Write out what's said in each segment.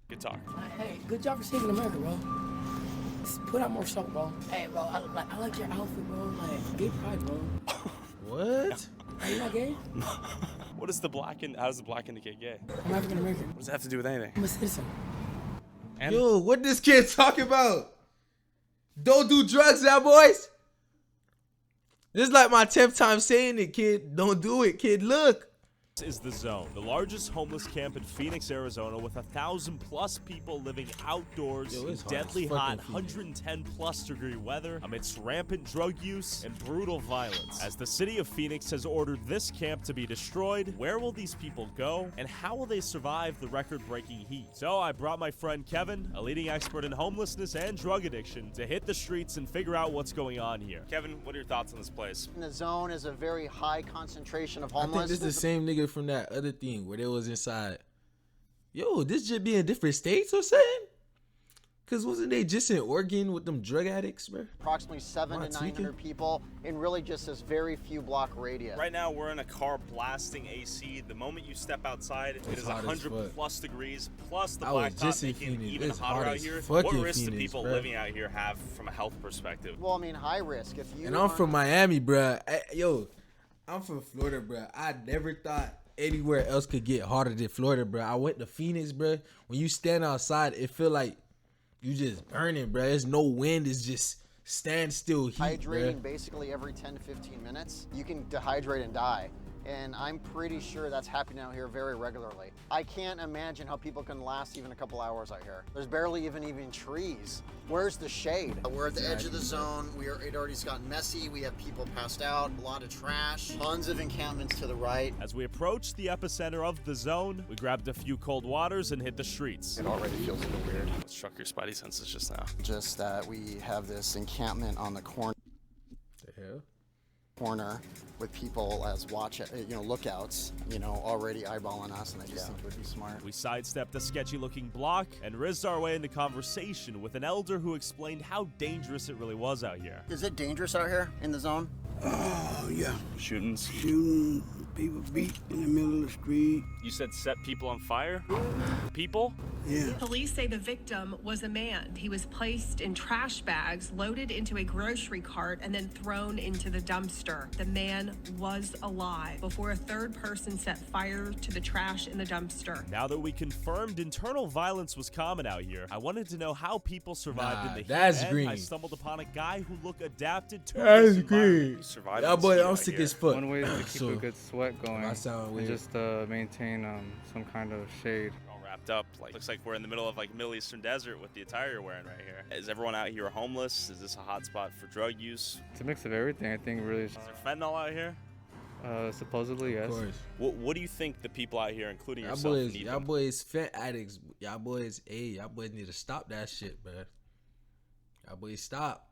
Good talk. Hey, good job for saving America, bro. Just put out more stuff, bro. Hey, bro, I like your outfit, bro. Like, gay pride, bro. What? Are you not gay? What is the black and how does the black indicate gay? I'm African American. What does that have to do with anything? I'm a citizen. And Yo, what this kid talking about? Don't do drugs now, boys. This is like my 10th time saying it, kid. Don't do it, kid. Look. This is The Zone, the largest homeless camp in Phoenix, Arizona, with 1,000+ people living outdoors in deadly hot 110+ degree weather amidst rampant drug use and brutal violence. As the city of Phoenix has ordered this camp to be destroyed, where will these people go, and how will they survive the record-breaking heat? So I brought my friend Kevin, a leading expert in homelessness and drug addiction, to hit the streets and figure out what's going on here. Kevin, what are your thoughts on this place? The Zone is a very high concentration of I think homeless. this is the same nigga from that other thing where they was inside. Yo, this just be in different states or something? Cause wasn't they just in Oregon with them drug addicts, bro? Approximately 700 to 900 people in really just this very few block radius. Right now, we're in a car blasting AC. The moment you step outside, it is 100+ degrees, plus the blacktop making it even hotter out here. What risks do people living out here have from a health perspective? Well, I mean, high risk. If you And I'm from Miami, bro. Yo, I'm from Florida, bro. I never thought anywhere else could get hotter than Florida, bro. I went to Phoenix, bro. When you stand outside, it feel like you just burning, bro. There's no wind. It's just standstill heat, hydrating bro. basically every 10 to 15 minutes. You can dehydrate and die. And I'm pretty sure that's happening out here very regularly. I can't imagine how people can last even a couple hours out here. There's barely even trees. Where's the shade? We're at the edge of the zone. It already's gotten messy. We have people passed out, a lot of trash, tons of encampments to the right. As we approach the epicenter of The Zone, we grabbed a few cold waters and hit the streets. It already feels a little weird. What struck your spidey senses just now? Just that we have this encampment on the corner. The hell? Corner with people as lookouts, already eyeballing us, and I just think it would be smart. We sidestepped a sketchy-looking block and rizzed our way into conversation with an elder who explained how dangerous it really was out here. Is it dangerous out here in the zone? Oh, yeah. Shootings? Shooting, people beat in the middle of the street. You said set people on fire? People? Yeah. Police say the victim was a man. He was placed in trash bags, loaded into a grocery cart, and then thrown into the dumpster. The man was alive before a third person set fire to the trash in the dumpster. Now that we confirmed internal violence was common out here, I wanted to know how people survived in the heat. That's and green. I stumbled upon a guy who looked adapted to That's this environment. green. Y'all boy, I'm sick as fuck. One way is to keep a good sweat going I sound and weird. just maintain some kind of shade. All wrapped up. Looks like we're in the middle of Middle Eastern desert with the attire you're wearing right here. Is everyone out here homeless? Is this a hot spot for drug use? It's a mix of everything, I think, really. Is there fentanyl out here? Supposedly, yes. Of course. What do you think the people out here, including Y'all yourself, boys, need? y'all boys fent addicts. Y'all boys need to stop that shit, bro. Y'all boys stop.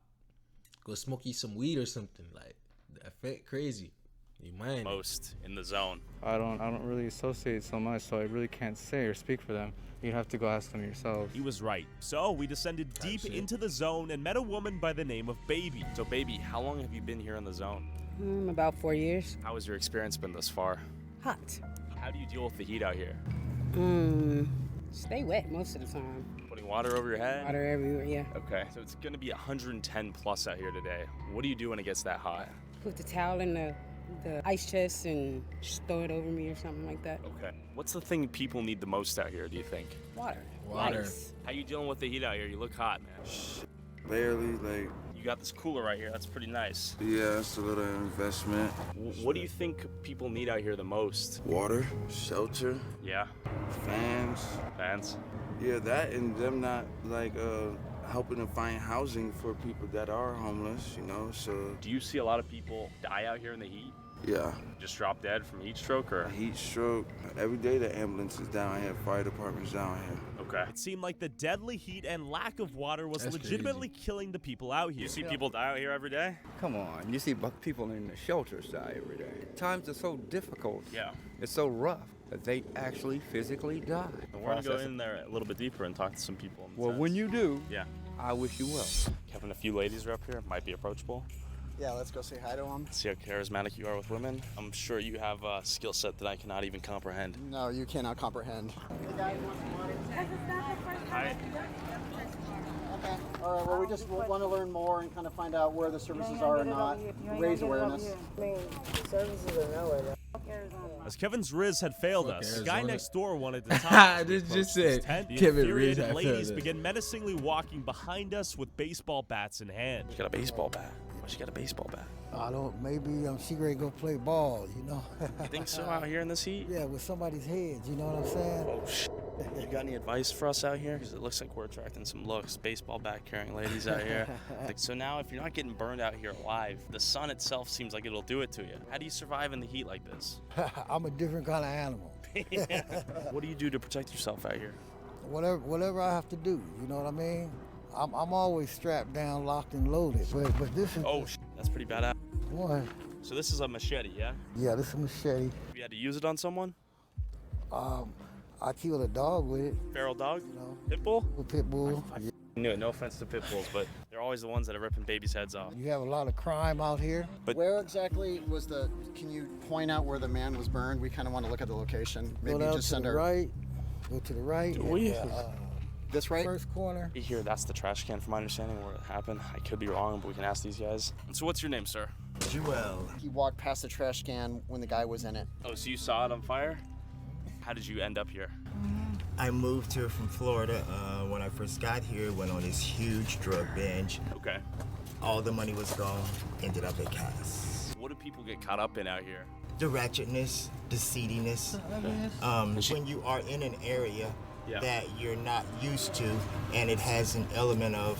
Go smoke you some weed or something. Like, that fent crazy. You mind? Most in the zone. I don't really associate so much, so I really can't say or speak for them. You'd have to go ask them yourselves. He was right. So we descended deep into the zone and met a woman by the name of Baby. So, Baby, how long have you been here in the zone? About 4 years. How has your experience been thus far? Hot. How do you deal with the heat out here? Stay wet most of the time. Putting water over your head? Water everywhere, yeah. Okay, so it's gonna be 110 plus out here today. What do you do when it gets that hot? Put the towel in the ice chest and just throw it over me or something like that. Okay. What's the thing people need the most out here, do you think? Water. Water. Ice. How you dealing with the heat out here? You look hot, man. Barely, like, You got this cooler right here. That's pretty nice. yeah, it's a little investment. What do you think people need out here the most? Water, shelter, Yeah, fans. fans. Yeah, that and them not, like, helping to find housing for people that are homeless, so, Do you see a lot of people die out here in the heat? yeah. Just drop dead from heat stroke or? A heat stroke. Every day the ambulance is down here, fire department's down here. Okay. It seemed like the deadly heat and lack of water was That's legitimately killing the people out here. You see people die out here every day? Come on, you see people in the shelters die every day. Times are so difficult. Yeah. It's so rough that they actually physically die. And we're gonna go in there a little bit deeper and talk to some people. In the Well, when tents. you do, Yeah. I wish you well. Kevin, a few ladies are up here. Might be approachable. Yeah, let's go say hi to them. See how charismatic you are with women. I'm sure you have a skill set that I cannot even comprehend. No, you cannot comprehend. That's a right? Okay. All right. Well, we just want to learn more and kind of find out where the services are or not. Raise awareness. I mean, the services are nowhere, though. As Kevin's Riz had failed us, the guy next door wanted to talk. This just said tent, the Kevin Riz infuriated had ladies failed us. began menacingly walking behind us with baseball bats in hand. She got a baseball bat. Why she got a baseball bat? I don't, maybe she ready to go play ball, you know? You think so out here in this heat? Yeah, with somebody's heads, you know what I'm saying? Oh, shit. You got any advice for us out here? Because it looks like we're attracting some looks. Baseball bat carrying ladies out here. Like, so now, if you're not getting burned out here alive, the sun itself seems like it'll do it to you. How do you survive in the heat like this? I'm a different kind of animal. What do you do to protect yourself out here? Whatever I have to do, you know what I mean? I'm always strapped down, locked and loaded. But this is... Oh, shit. That's pretty badass. What? So this is a machete, yeah? Yeah, this is a machete. Have you had to use it on someone? I killed a dog with it. Feral dog? You know, Pit bull? a pit bull. I knew it. No offense to pit bulls, but they're always the ones that are ripping babies' heads off. You have a lot of crime out here. But where exactly was the? Can you point out where the man was burned? We kind of want to look at the location. Maybe Go just to send the our right. Go to the right. this right. First corner. Here, that's the trash can, from my understanding, where it happened. I could be wrong, but we can ask these guys. So what's your name, sir? Joel. He walked past the trash can when the guy was in it. Oh, so you saw it on fire? How did you end up here? I moved here from Florida. When I first got here, went on this huge drug binge. Okay. All the money was gone. Ended up at Cass. What do people get caught up in out here? The ratchetness, the seediness. When you are in an area that you're not used to, and it has an element of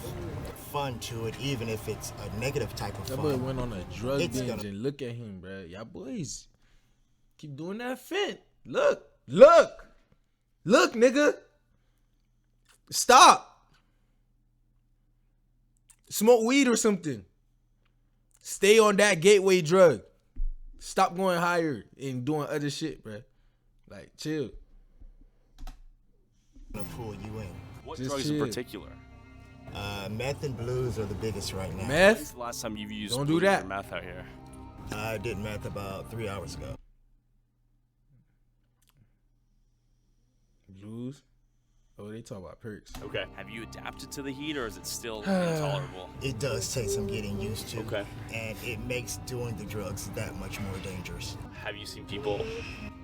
fun to it, even if it's a negative type of fun. That boy went on a drug binge and look at him, bro. Y'all boys keep doing that fit. Look, nigga. Stop. Smoke weed or something. Stay on that gateway drug. Stop going higher and doing other shit, bro. Like, chill. I'm gonna pull you in. What drugs in particular? Meth and blues are the biggest right now. Meth? When's the last time you've used Don't do that. or meth out here? I did meth about 3 hours ago. Blues? Oh, they talk about perks. Okay. Have you adapted to the heat, or is it still intolerable? It does take some getting used to. Okay. And it makes doing the drugs that much more dangerous. Have you seen people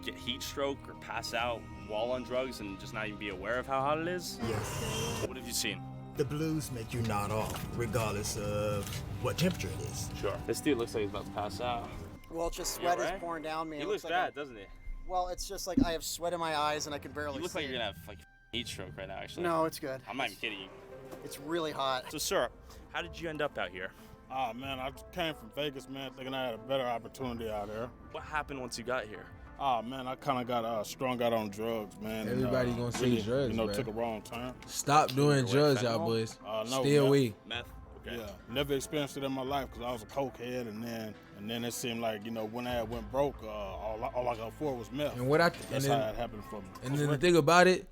get heat stroke or pass out while on drugs and just not even be aware of how hot it is? Yes. What have you seen? The blues make you nod off, regardless of what temperature it is. Sure. This dude looks like he's about to pass out. Well, it's just sweat is pouring down me. He looks bad, doesn't he? Well, it's just like I have sweat in my eyes and I can barely see. You look like you're gonna have like heat stroke right now, actually. No, it's good. I'm not even kidding you. It's really hot. So, sir, how did you end up out here? Oh, man, I came from Vegas, man, thinking I had a better opportunity out here. What happened once you got here? Oh, man, I kind of got strung out on drugs, man. Everybody gonna say drugs, you know, bro. took a wrong turn. Stay doing drugs, y'all boys. No, Stay away. Meth? Okay. Yeah, never experienced it in my life because I was a cokehead, and then it seemed like, you know, when I went broke, all I could afford was meth. And how it happened for me. And then the thing about it,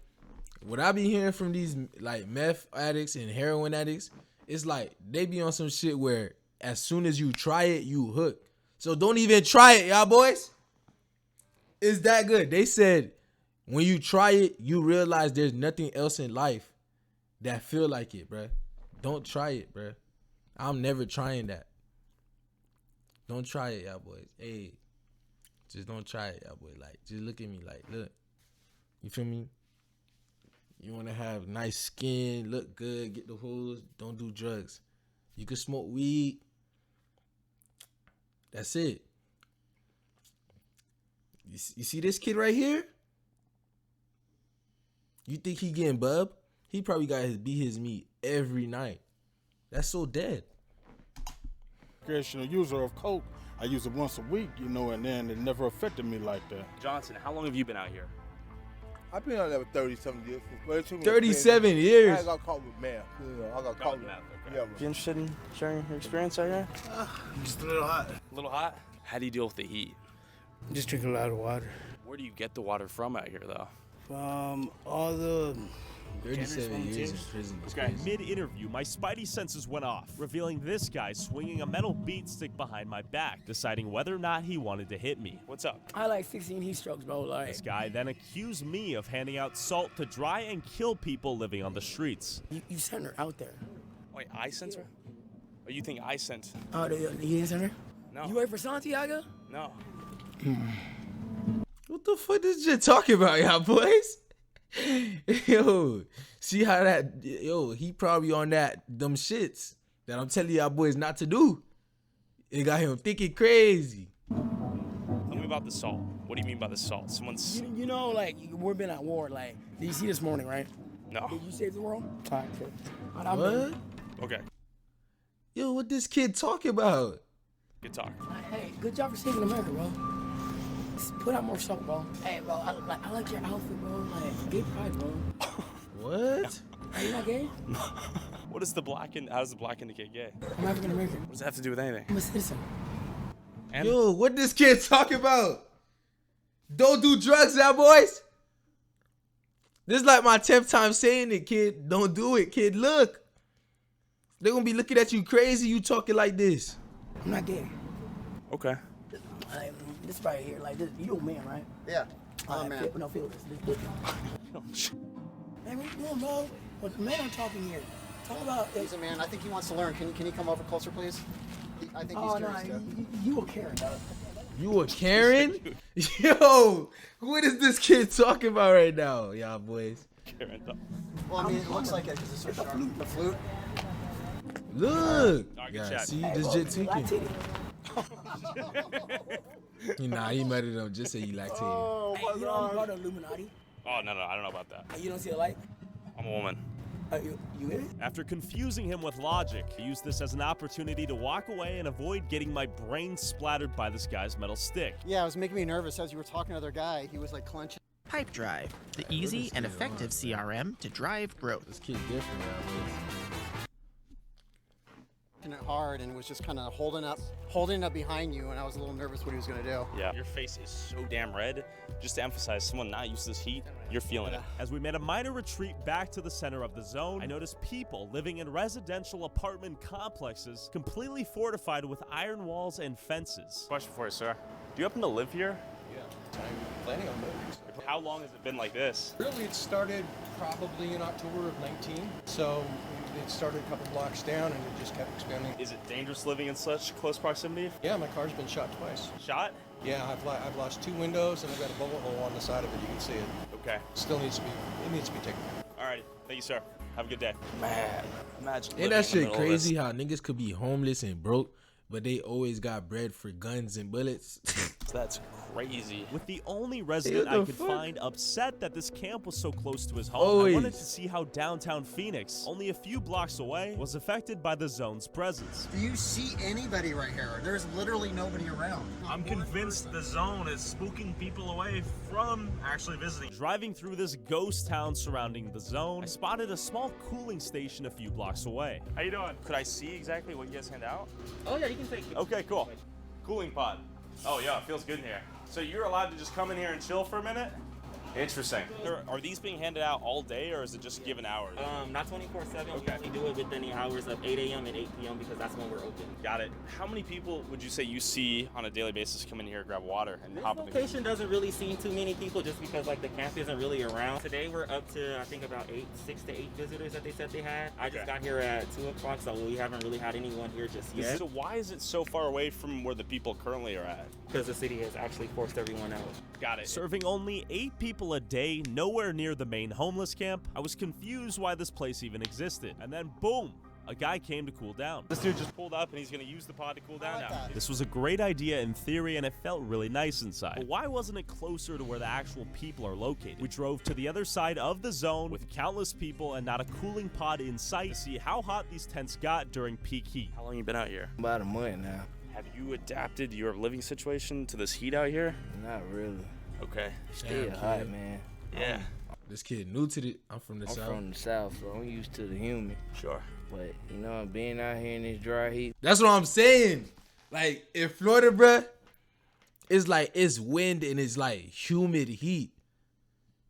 what I be hearing from these like meth addicts and heroin addicts, it's like they be on some shit where as soon as you try it, you hook. So don't even try it, y'all boys. It's that good. They said when you try it, you realize there's nothing else in life that feel like it, bruh. Don't try it, bruh. I'm never trying that. Don't try it, y'all boys. Hey, just don't try it, y'all boys. Like, just look at me like, look. You feel me? You want to have nice skin, look good, get the hoes, don't do drugs. You can smoke weed. That's it. You see this kid right here? You think he getting bub? He probably got his meat every night. That's so dead. Recreational user of coke. I use it once a week, you know, and then it never affected me like that. Johnson, how long have you been out here? I've been out there for 30-something years. 37 years? I got caught with meth. You know, I got caught with meth. Okay. Yeah, you interested in sharing your experience out here? just a little hot. A little hot? How do you deal with the heat? Just drink a lot of water. Where do you get the water from out here, though? From all the 37 years in prison. Okay. Mid-interview, my spidey senses went off, revealing this guy swinging a metal beat stick behind my back, deciding whether or not he wanted to hit me. What's up? I like 16 heat strokes, bro. Like, this guy then accused me of handing out salt to dry and kill people living on the streets. You sent her out there. Wait, I sent her? Or you think I sent? Oh, you didn't send her? No. You work for Santiago? No. What the fuck this shit talking about, y'all boys? Yo, see how that, he probably on them shits that I'm telling y'all boys not to do. It got him thinking crazy. Tell me about the salt. What do you mean by the salt? Someone's... You know, like, we've been at war. Like, did you see this morning, right? No. Did you save the world? All right, cool. What? Okay. Yo, what this kid talking about? Good talk. Hey, good job for saving America, bro. Just put out more salt, bro. Hey, bro, I like your outfit, bro. Like, gay pride, bro. What? Are you not gay? What does the black how does the black indicate gay? I'm African American. What does that have to do with anything? I'm a citizen. And yo, what this kid talking about? Don't do drugs now, boys. This is like my 10th time saying it, kid. Don't do it, kid. Look. They're going to be looking at you crazy, you talking like this. I'm not gay. Okay. Like, this right here, like, this, you a man, right? Yeah. I'm a man. Feel this. Man, what you doing, bro? What man I'm talking here? Talk about... He's a man. I think he wants to learn. Can he come over closer, please? I think he's curious, too. You a Karen, dog. You a Karen? Yo, what is this kid talking about right now, y'all boys? Karen, well, I mean, it looks like it because it's so sharp. The flute? Look. Yeah, see, this shit tweaking. Nah, he mad at him. Just say he lactated. Oh, my God. About the Illuminati? Oh, no, I don't know about that. You don't see a light? I'm a woman. You in it? After confusing him with logic, I used this as an opportunity to walk away and avoid getting my brain splattered by this guy's metal stick. Yeah, it was making me nervous as you were talking to the other guy. He was like clenching. Pipe Drive, the easy and effective CRM to drive growth. This kid's different, man. It hard and was just kind of holding up behind you, and I was a little nervous what he was going to do. Yeah, your face is so damn red. Just to emphasize, someone not used to this heat, you're feeling it. As we made a minor retreat back to the center of the zone, I noticed people living in residential apartment complexes completely fortified with iron walls and fences. Question for you, sir. Do you happen to live here? Yeah, I'm planning on moving. How long has it been like this? Really, it started probably in October of 19, so it started a couple blocks down and it just kept expanding. Is it dangerous living in such close proximity? Yeah, my car's been shot twice. Shot? Yeah, I've lost 2 windows and I've got a bullet hole on the side of it. You can see it. Okay. Still needs to be taken care of. All right. Thank you, sir. Have a good day. Man, imagine. Ain't that shit crazy how niggas could be homeless and broke, but they always got bread for guns and bullets? That's crazy. With the only resident I could find upset that this camp was so close to his home, Always. I wanted to see how downtown Phoenix, only a few blocks away, was affected by the zone's presence. Do you see anybody right here? There's literally nobody around. I'm convinced the zone is spooking people away from actually visiting. Driving through this ghost town surrounding the zone, I spotted a small cooling station a few blocks away. How you doing? Could I see exactly what you guys hand out? Oh yeah, you can take it. Okay, cool. Cooling pod. Oh yeah, it feels good in here. So you're allowed to just come in here and chill for a minute? Interesting. Are these being handed out all day, or is it just given hours? Not 24/7. Okay. We do it within the hours of 8 a.m. and 8 p.m. because that's when we're open. Got it. How many people would you say you see on a daily basis come in here, grab water, and This hop in the location doesn't really see too many people just because like the camp isn't really around. Today we're up to I think about 6 to 8 visitors that they said they had. I just got here at 2 o'clock, so we haven't really had anyone here just yet. So why is it so far away from where the people currently are at? Because the city has actually forced everyone out. Got it. Serving only 8 people a day, nowhere near the main homeless camp, I was confused why this place even existed. And then boom, a guy came to cool down. This dude just pulled up and he's gonna use the pod to cool down now. This was a great idea in theory and it felt really nice inside. But why wasn't it closer to where the actual people are located? We drove to the other side of the zone with countless people and not a cooling pod in sight to see how hot these tents got during peak heat. How long you been out here? About a month now. Have you adapted your living situation to this heat out here? Not really. Okay. Still hot, man. Yeah. This kid new to the. I'm from the south. I'm from the south, so I'm used to the humid. Sure. But you know, being out here in this dry heat. That's what I'm saying. Like in Florida, bruh, it's like it's wind and it's like humid heat.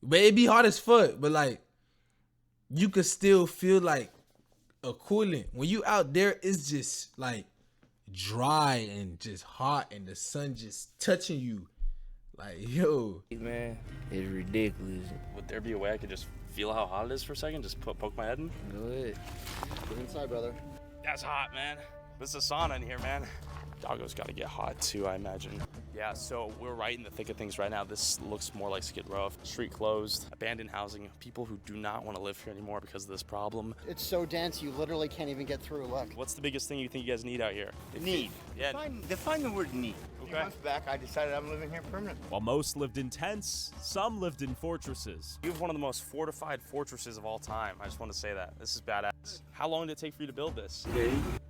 But it be hot as fuck. But like you could still feel like a coolant. When you out there, it's just like dry and just hot, and the sun just touching you. Like, yo, man, it's ridiculous. Would there be a way I could just feel how hot it is for a second? Just poke my head in? Go ahead. Get inside, brother. That's hot, man. This is a sauna in here, man. Doggo's got to get hot too, I imagine. Yeah, so we're right in the thick of things right now. This looks more like Skid Row. Street closed, abandoned housing, people who do not want to live here anymore because of this problem. It's so dense, you literally can't even get through. Look. What's the biggest thing you think you guys need out here? Need. Yeah. Define the word need. Okay. Months back, I decided I'm living here permanently. While most lived in tents, some lived in fortresses. You have one of the most fortified fortresses of all time. I just want to say that. This is badass. How long did it take for you to build this?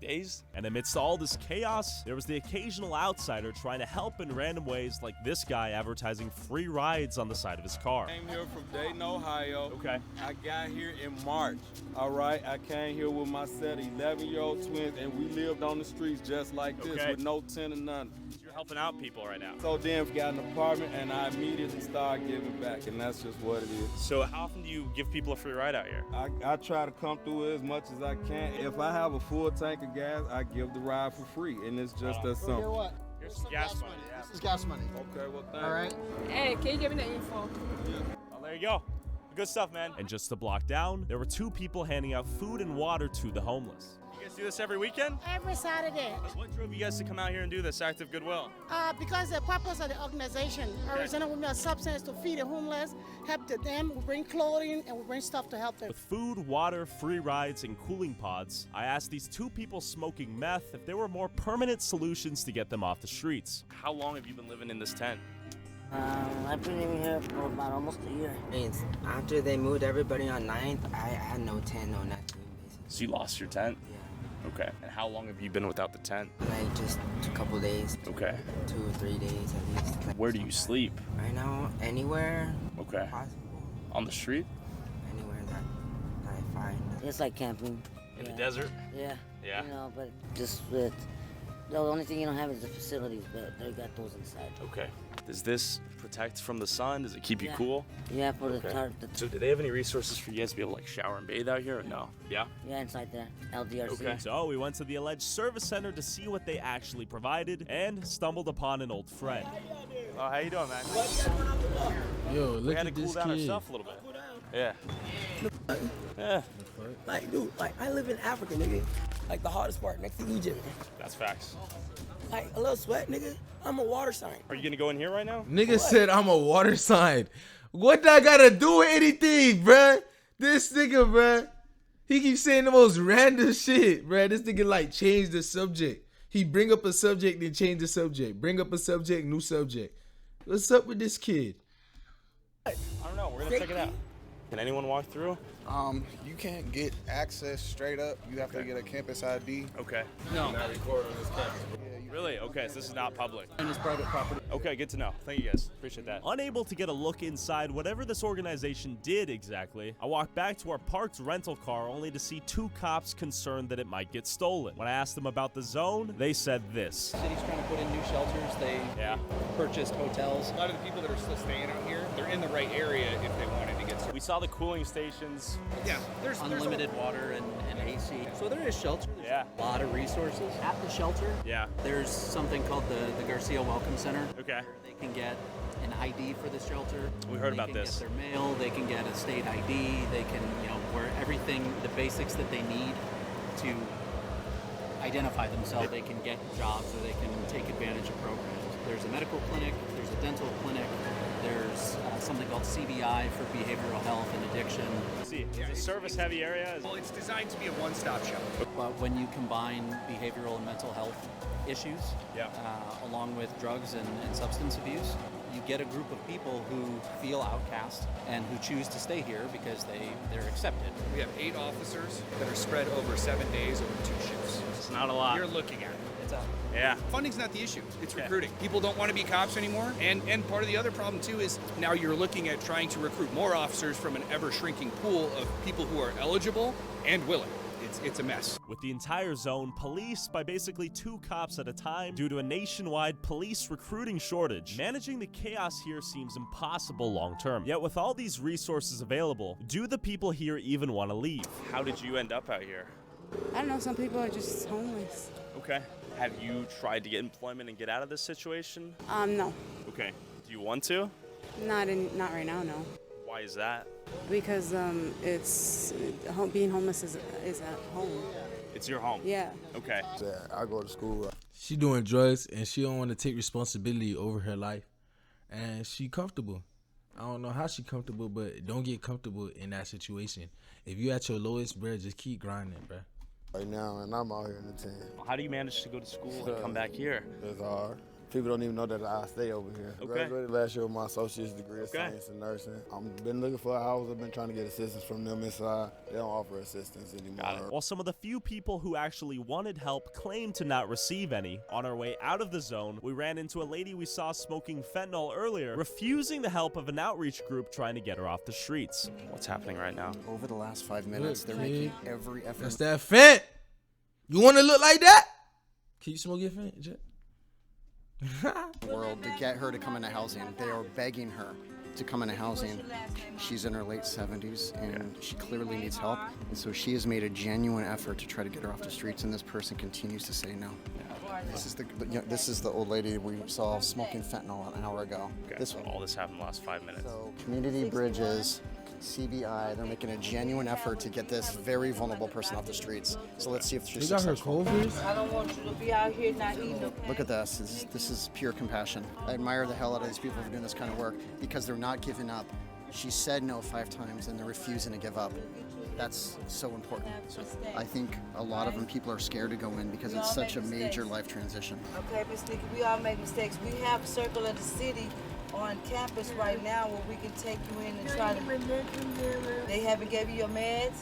Days? And amidst all this chaos, there was the occasional outsider trying to help in random ways, like this guy advertising free rides on the side of his car. I came here from Dayton, Ohio. Okay. I got here in March. All right, I came here with my set of 11-year-old twins, and we lived on the streets just like this with no tent or nothing. You're helping out people right now. So then we got an apartment, and I immediately started giving back, and that's just what it is. So how often do you give people a free ride out here? I try to come through as much as I can. If I have a full tank of gas, I give the ride for free, and it's just that simple. Here, what? Here's some gas money. Yeah. This is gas money. Okay, well, thank All right. Hey, can you give me the info? Oh, there you go. Good stuff, man. And just a block down, there were two people handing out food and water to the homeless. You guys do this every weekend? Every Saturday. What drove you guys to come out here and do this act of goodwill? Because the purpose of the organization, Arizona Women of Substance, to feed the homeless, help them. We bring clothing and we bring stuff to help them. With food, water, free rides, and cooling pods, I asked these two people smoking meth if there were more permanent solutions to get them off the streets. How long have you been living in this tent? I've been living here for about almost a year. After they moved everybody on 9th, I had no tent, no nothing, basically. So you lost your tent? Yeah. Okay. And how long have you been without the tent? Like just a couple days. Okay. 2 or 3 days at least. Where do you sleep? Right now, anywhere Okay. possible. On the street? Anywhere that I find. It's like camping. In the desert? Yeah. Yeah. You know, but just with, the only thing you don't have is the facilities, but they got those inside. Okay. Does this protect from the sun? Does it keep you cool? Yeah, for the tarp. So do they have any resources for you guys to be able to like shower and bathe out here or no? Yeah? Yeah, inside there. LDRC. Okay. So we went to the alleged service center to see what they actually provided and stumbled upon an old friend. Oh, how you doing, man? Yo, look we had at to cool this down kid. ourselves a little bit. Yeah. Yeah. Like, dude, like, I live in Africa, nigga. Like, the hardest part next to Egypt. That's facts. Like, a little sweat, nigga. I'm a water sign. Are you gonna go in here right now? Nigga said I'm a water sign. What that gotta do with anything, bruh? This nigga, bruh. He keeps saying the most random shit, bruh. This nigga like changed the subject. He bring up a subject, then change the subject. Bring up a subject, new subject. What's up with this kid? I don't know. We're gonna check it out. Can anyone walk through? You can't get access straight up. You have to get a campus ID. Okay. No. Not recorded on this campus. Really? Okay, so this is not public. And it's private property. Okay, good to know. Thank you guys. Appreciate that. Unable to get a look inside whatever this organization did exactly, I walked back to our parked rental car only to see two cops concerned that it might get stolen. When I asked them about the zone, they said this. The city's trying to put in new shelters. They purchased hotels. A lot of the people that are still staying out here, they're in the right area if they wanted to get. We saw the cooling stations. Yeah, there's unlimited water and AC. So there is shelter. There's a lot of resources at the shelter. Yeah. There's something called the Garcia Welcome Center. Okay. Where they can get an ID for the shelter. We heard about this. They can get their mail. They can get a state ID. They can, where everything, the basics that they need to identify themselves. They can get jobs or they can take advantage of programs. There's a medical clinic. There's a dental clinic. There's something called CBI for behavioral health and addiction. See, it's a service-heavy area. Well, it's designed to be a one-stop shop. But when you combine behavioral and mental health issues, along with drugs and substance abuse, you get a group of people who feel outcast and who choose to stay here because they're accepted. We have 8 officers that are spread over 7 days over 2 shifts. It's not a lot. You're looking at it. It's a Yeah. Funding's not the issue. It's recruiting. People don't want to be cops anymore. And part of the other problem, too, is now you're looking at trying to recruit more officers from an ever-shrinking pool of people who are eligible and willing. it's a mess. With the entire zone policed by basically 2 cops at a time due to a nationwide police recruiting shortage, managing the chaos here seems impossible long term. Yet with all these resources available, do the people here even want to leave? How did you end up out here? I don't know, some people are just homeless. Okay. Have you tried to get employment and get out of this situation? No. Okay. Do you want to? Not right now, no. Why is that? Because being homeless is at home. It's your home? Yeah. Okay. I go to school. She doing drugs and she don't want to take responsibility over her life. And she comfortable. I don't know how she comfortable, but don't get comfortable in that situation. If you at your lowest, bro, just keep grinding, bro. Right now, and I'm out here in the 10. How do you manage to go to school and come back here? It's hard. People don't even know that I stay over here. Okay. Graduated last year with my associate's degree of science and nursing. I've been looking for a house. I've been trying to get assistance from them inside. They don't offer assistance anymore. While some of the few people who actually wanted help claimed to not receive any, on our way out of the zone, we ran into a lady we saw smoking fentanyl earlier, refusing the help of an outreach group trying to get her off the streets. What's happening right now? Over the last 5 minutes, they're making every effort. That's that fent. You want to look like that? Can you smoke your fent, Jet? World to get her to come into housing. They are begging her to come into housing. She's in her late 70s and she clearly needs help. And so she has made a genuine effort to try to get her off the streets, and this person continues to say no. This is the old lady we saw smoking fentanyl an hour ago. Okay. All this happened in the last 5 minutes. So Community Bridges, CBI, they're making a genuine effort to get this very vulnerable person off the streets. So let's see if she's successful. I don't want you to be out here not eating. Okay? Look at this. This is pure compassion. I admire the hell out of these people for doing this kind of work because they're not giving up. She said no 5 times and they're refusing to give up. That's so important. I think a lot of them, people are scared to go in because it's such a major life transition. Okay, Miss Nikki, we all make mistakes. We have Circle of the City on campus right now where we can take you in and try to... They haven't gave you your meds?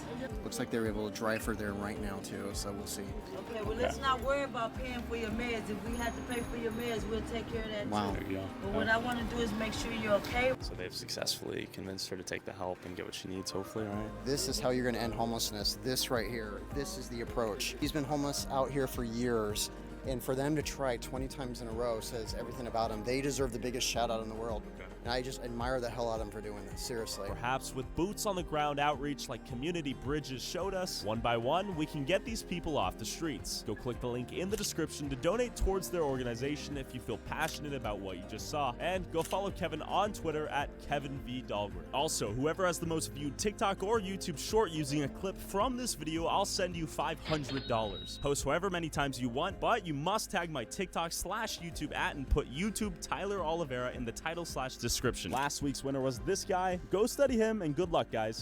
Looks like they were able to drive her there right now too, so we'll see. Okay, well let's not worry about paying for your meds. If we have to pay for your meds, we'll take care of that too. But what I want to do is make sure you're okay. So they've successfully convinced her to take the help and get what she needs, hopefully, right? This is how you're going to end homelessness. This right here, this is the approach. He's been homeless out here for years. And for them to try 20 times in a row says everything about them. They deserve the biggest shout out in the world. And I just admire the hell out of them for doing this, seriously. Perhaps with boots on the ground outreach like Community Bridges showed us, one by one, we can get these people off the streets. Go click the link in the description to donate towards their organization if you feel passionate about what you just saw. And go follow Kevin on Twitter at KevinV Dahlgren. Also, whoever has the most viewed TikTok or YouTube short using a clip from this video, I'll send you $500. Post however many times you want, but you must tag my TikTok/YouTube @ and put YouTube Tyler Oliveira in the title/description. Last week's winner was this guy. Go study him and good luck, guys.